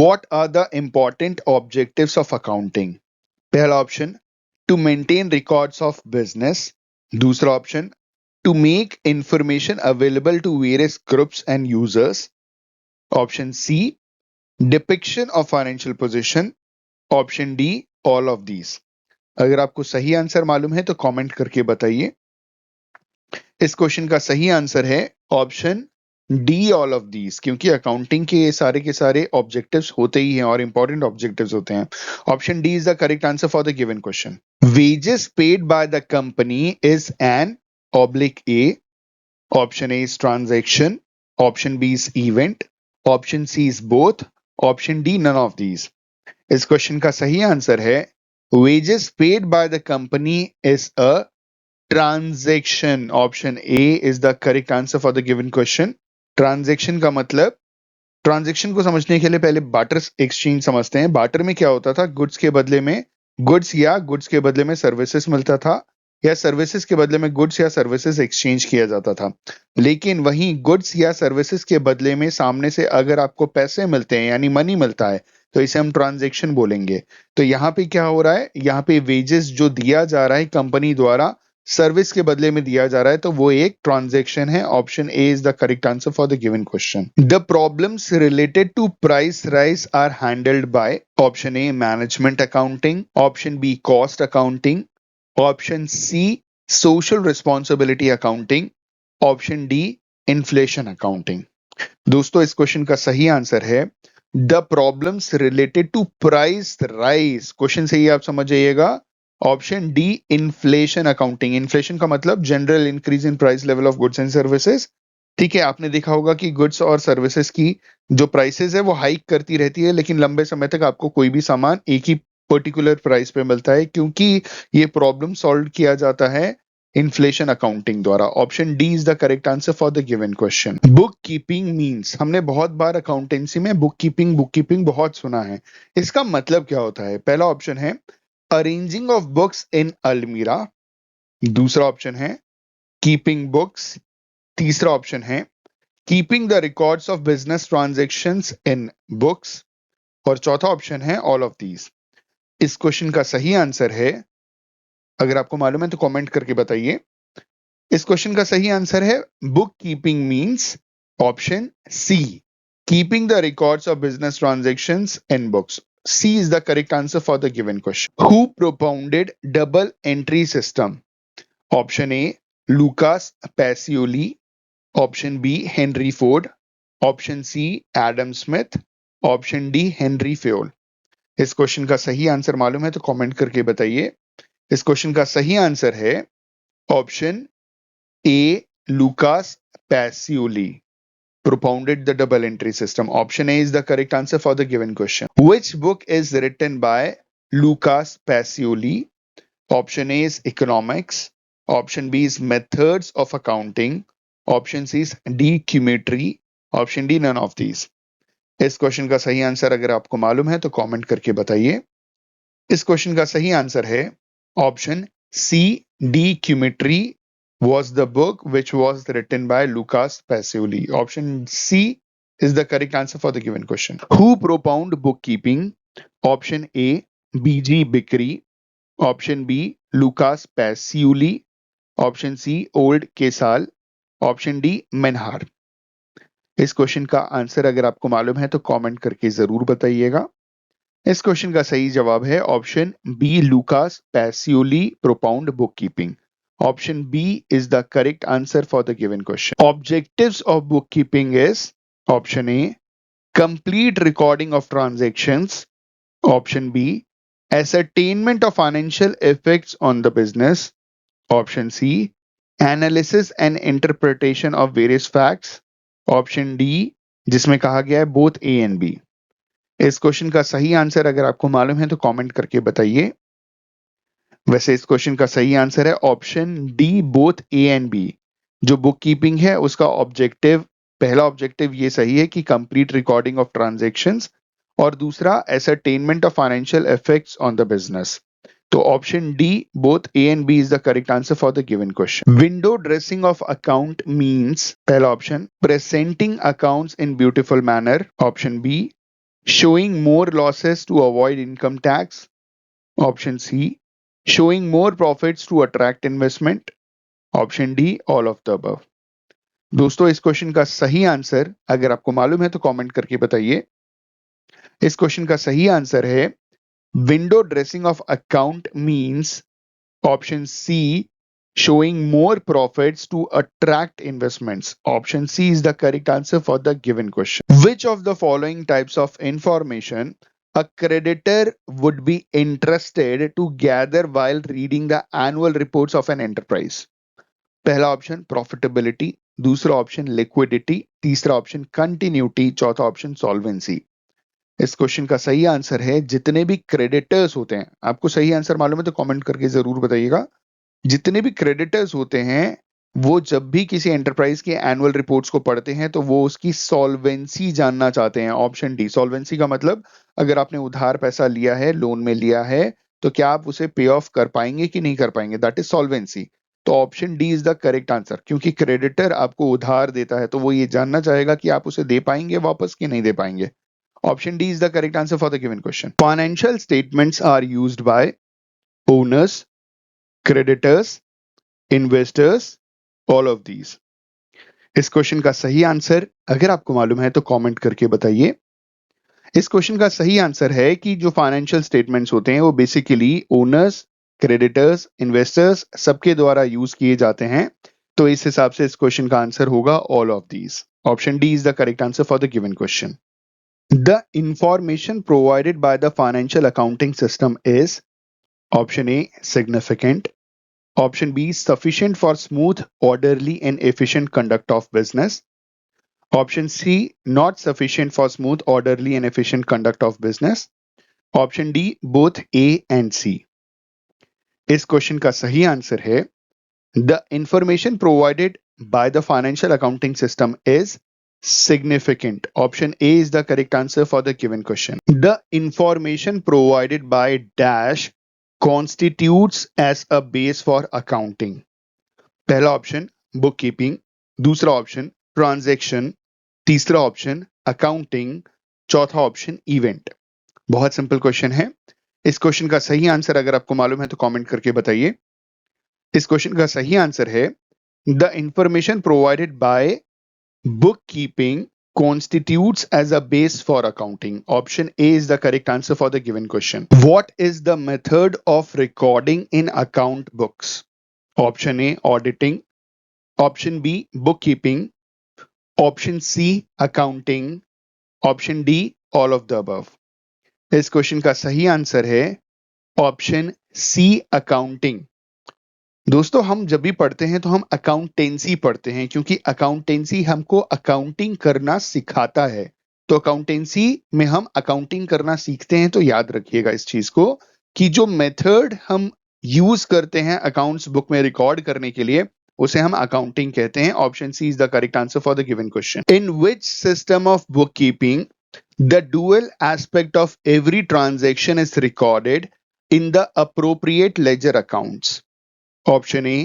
What are the important objectives of accounting? पहला option, to maintain records of business. दूसरा option, to make information available to various groups and users. Option C, depiction of financial position. Option D, all of these. अगर आपको सही answer मालूम है तो comment करके बताइए। इस क्वेश्चन का सही आंसर है option D, all of these, क्योंकि अकाउंटिंग के सारे ऑब्जेक्टिव्स होते ही हैं और इंपॉर्टेंट ऑब्जेक्टिव्स होते हैं। Option D is the correct answer for the given question. Wages paid by the company is an oblique A. Option A is transaction. Option B is event. Option C is both. Option D, none of these. इस question का सही answer है wages paid by the company is a transaction. Option A is the correct answer for the given question. Transaction का मतलब, transaction को समझने के लिए पहले बार्टर एक्सचेंज समझते हैं। बार्टर में क्या होता था, गुड्स के बदले में गुड्स या गुड्स के बदले में सर्विसेज मिलता था, या सर्विसेज के बदले में गुड्स या सर्विसेज एक्सचेंज किया जाता था। लेकिन वहीं गुड्स या सर्विसेज के बदले में सामने से अगर आपको पैसे मिलते हैं यानी मनी मिलता है तो इसे हम ट्रांजैक्शन बोलेंगे। तो यहाँ पे क्या हो रहा है, यहाँ पे वेजेस जो दिया जा रहा है कंपनी द्वारा सर्विस के बदले में दिया जा रहा है, तो वो एक ट्रांजैक्शन है। Option A is the correct answer for the given question. The problems related to price rise are handled by option A management accounting. Option B cost accounting. Option C social responsibility accounting. Option D inflation accounting. दोस्तों इस question का सही answer है the problems related to price rise. Question से ही आप समझ जाइएगा, option D inflation accounting. Inflation का मतलब general increase in price level of goods and services. ठीक है, आपने देखा होगा कि गुड्स और सर्विसेज की जो प्राइसेस है वो हाइक करती रहती है, लेकिन लंबे समय तक आपको कोई भी सामान एक ही पर्टिकुलर प्राइस पे मिलता है, क्योंकि ये प्रॉब्लम सॉल्व किया जाता है इन्फ्लेशन अकाउंटिंग द्वारा। Option D is the correct answer for the given question. Book keeping means, हमने बहुत बार अकाउंटेंसी में बुक कीपिंग बहुत सुना है। इसका मतलब क्या होता है? पहला ऑप्शन है अरेंजिंग ऑफ बुक्स इन अलमीरा। दूसरा ऑप्शन है कीपिंग बुक्स। तीसरा ऑप्शन है keeping the records of business transactions in books. और चौथा ऑप्शन है ऑल ऑफ दीज। इस क्वेश्चन का सही आंसर है, अगर आपको मालूम है तो कमेंट करके बताइए। इस क्वेश्चन का सही आंसर है book keeping means option C, keeping the records of business transactions in books. C is the correct answer for the given question. Who propounded double entry system? Option A, Lucas Pacioli. Option B, Henry Ford. Option C, Adam Smith. Option D, Henry Fayol. इस question का सही answer मालूम है तो comment करके बताइए। इस question का सही आंसर है option A, Lucas Pacioli propounded the double entry system. Option A is the correct answer for the given question. Which book is written by Lucas Pacioli? Option A is Economics. Option B is Methods of Accounting. Option C is Decummetry. Option D, none of these. इस question का सही answer अगर आपको मालूम है तो comment करके बताइए। इस क्वेश्चन का सही आंसर है option C, Decummetry was the book which was written by Lucas Pacioli. Option C is the correct answer for the given question. Who propounded bookkeeping? Option A, B.G. Bikri. Option B, Lucas Pacioli. Option C, Old Kesal. Option D, Menhar. इस question का answer अगर आपको मालूम है तो comment करके जरूर बताइएगा। इस क्वेश्चन का सही जवाब है option B, Lucas Pacioli propound bookkeeping. Option B is the correct answer for the given question. Objectives of bookkeeping is option A, complete recording of transactions. Option B, ascertainment of financial effects on the business. Option C, analysis and interpretation of various facts. Option D, जिसमें कहा गया है both A and B. इस question का सही answer अगर आपको मालूम है तो कमेंट करके बताइए। वैसे इस क्वेश्चन का सही आंसर है option D, both A and B. जो बुक कीपिंग है उसका ऑब्जेक्टिव, पहला ऑब्जेक्टिव ये सही है कि कंप्लीट रिकॉर्डिंग ऑफ ट्रांजैक्शंस, और दूसरा ascertainment of financial effects on the business. तो option D, both A and B is the correct answer for the given question. Window dressing of account means, पहला option presenting accounts in beautiful manner. Option B, showing more losses to avoid income tax. Option C, showing more profits to attract investment. Option D, all of the above. दोस्तों इस question का सही answer अगर आपको मालूम है तो comment करके बताइए। इस क्वेश्चन का सही आंसर है window dressing of account means option C, showing more profits to attract investments. Option C is the correct answer for the given question. Which of the following types of information a creditor would be interested to gather while reading the annual reports of an enterprise? पहला option profitability, दूसरा option liquidity, तीसरा option continuity, चौथा option solvency. इस question का सही answer है जितने भी क्रेडिटर्स होते हैं, आपको सही आंसर मालूम है तो कमेंट करके जरूर बताइएगा। जितने भी क्रेडिटर्स होते हैं वो जब भी किसी एंटरप्राइज के एनुअल रिपोर्ट्स को पढ़ते हैं तो वो उसकी सॉल्वेंसी जानना चाहते हैं। ऑप्शन डी, सॉल्वेंसी का मतलब अगर आपने उधार पैसा लिया है, लोन में लिया है, तो क्या आप उसे पे ऑफ कर पाएंगे कि नहीं कर पाएंगे, दैट इज सॉल्वेंसी। तो option D is the correct answer, क्योंकि क्रेडिटर आपको उधार देता है तो वो ये जानना चाहेगा कि आप उसे दे पाएंगे वापस कि नहीं दे पाएंगे। Option D is the correct answer for the given question. Financial statements are used by owners, creditors, investors, all of these. इस क्वेश्चन का सही आंसर अगर आपको मालूम है तो कमेंट करके बताइए। इस क्वेश्चन का सही आंसर है कि जो फाइनेंशियल स्टेटमेंट्स होते हैं वो बेसिकली ओनर्स, क्रेडिटर्स, इन्वेस्टर्स सबके द्वारा यूज किए जाते हैं। तो इस हिसाब से इस क्वेश्चन का आंसर होगा all of these. Option D is the correct answer for the given question. The information provided by the financial accounting system is option a significant, option B, sufficient for smooth, orderly and efficient conduct of business. Option C, not sufficient for smooth, orderly and efficient conduct of business. Option D, both A and C. इस question का सही answer है the information provided by the financial accounting system is significant. Option A is the correct answer for the given question. The information provided by dash constitutes as a base for accounting. पहला option book keeping, दूसरा option transaction, तीसरा option accounting, चौथा option event. बहुत simple question है। इस question का सही answer अगर आपको मालूम है तो कमेंट करके बताइए। इस क्वेश्चन का सही आंसर है the information provided by book keeping constitutes as a base for accounting. Option A is the correct answer for the given question. What is the method of recording in account books? Option A, auditing. Option B, bookkeeping. Option C, accounting. Option D, all of the above. इस question का सही answer है option सी, accounting. दोस्तों हम जब भी पढ़ते हैं तो हम अकाउंटेंसी पढ़ते हैं, क्योंकि अकाउंटेंसी हमको अकाउंटिंग करना सिखाता है। तो अकाउंटेंसी में हम अकाउंटिंग करना सीखते हैं। तो याद रखिएगा इस चीज को कि जो मेथड हम यूज करते हैं अकाउंट्स बुक में रिकॉर्ड करने के लिए उसे हम अकाउंटिंग कहते हैं। Option C is the correct answer for the given question. In which system of book keeping the dual aspect of every transaction is recorded in the appropriate ledger accounts? Option A,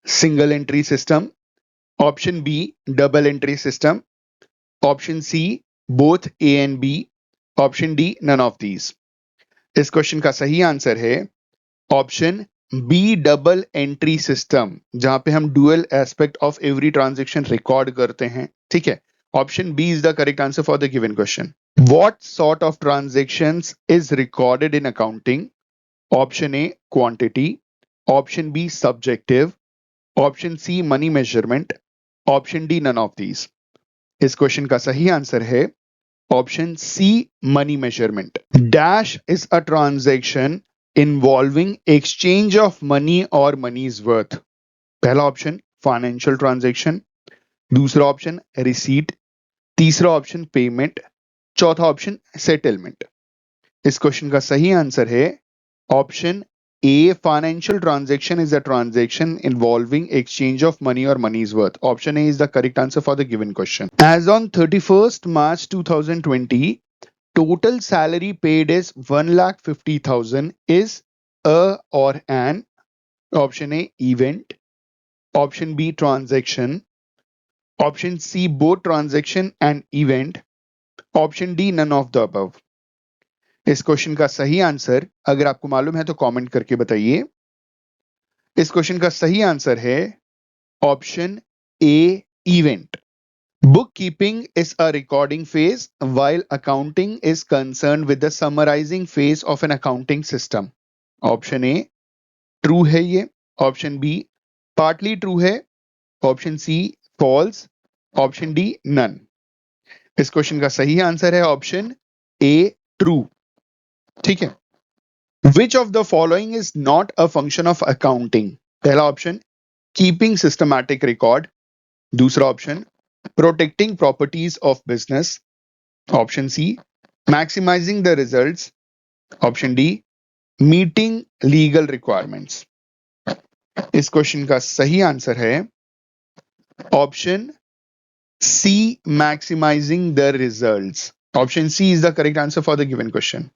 single entry system. Option B, double entry system. Option C, both A and B. Option D, none of these. इस question का सही answer है option B, double entry system, जहां पे हम dual aspect of every transaction record करते हैं। ठीक है, option B is the correct answer for the given question. What sort of transactions is recorded in accounting? Option A, quantity. Option B, subjective. Option C, money measurement. Option D, none of these. इस question का सही answer है option C, money measurement. Dash is a transaction involving exchange of money और money's worth. पहला option financial transaction, दूसरा option receipt, तीसरा option payment, चौथा option settlement. इस क्वेश्चन का सही आंसर है option A, financial transaction is a transaction involving exchange of money or money's worth. Option A is the correct answer for the given question. As on 31st March 2020, total salary paid is 1,50,000 is a or an. Option A, event. Option B, transaction. Option C, both transaction and event. Option D, none of the above. इस question का सही answer अगर आपको मालूम है तो comment करके बताइए। इस क्वेश्चन का सही आंसर है option A, event. Bookkeeping is a recording phase while accounting is concerned with the summarizing phase of an accounting system. Option A true है ये, ऑप्शन बी पार्टली ट्रू है, option C false, option D none. इस question का सही answer है option A, true. ठीक है। Which of the following is not a function of accounting? पहला ऑप्शन कीपिंग सिस्टमैटिक रिकॉर्ड, दूसरा option protecting properties of business, option C maximising the results, option D meeting legal requirements. इस question का सही answer है option C, maximising the results. Option C is the correct answer for the given question.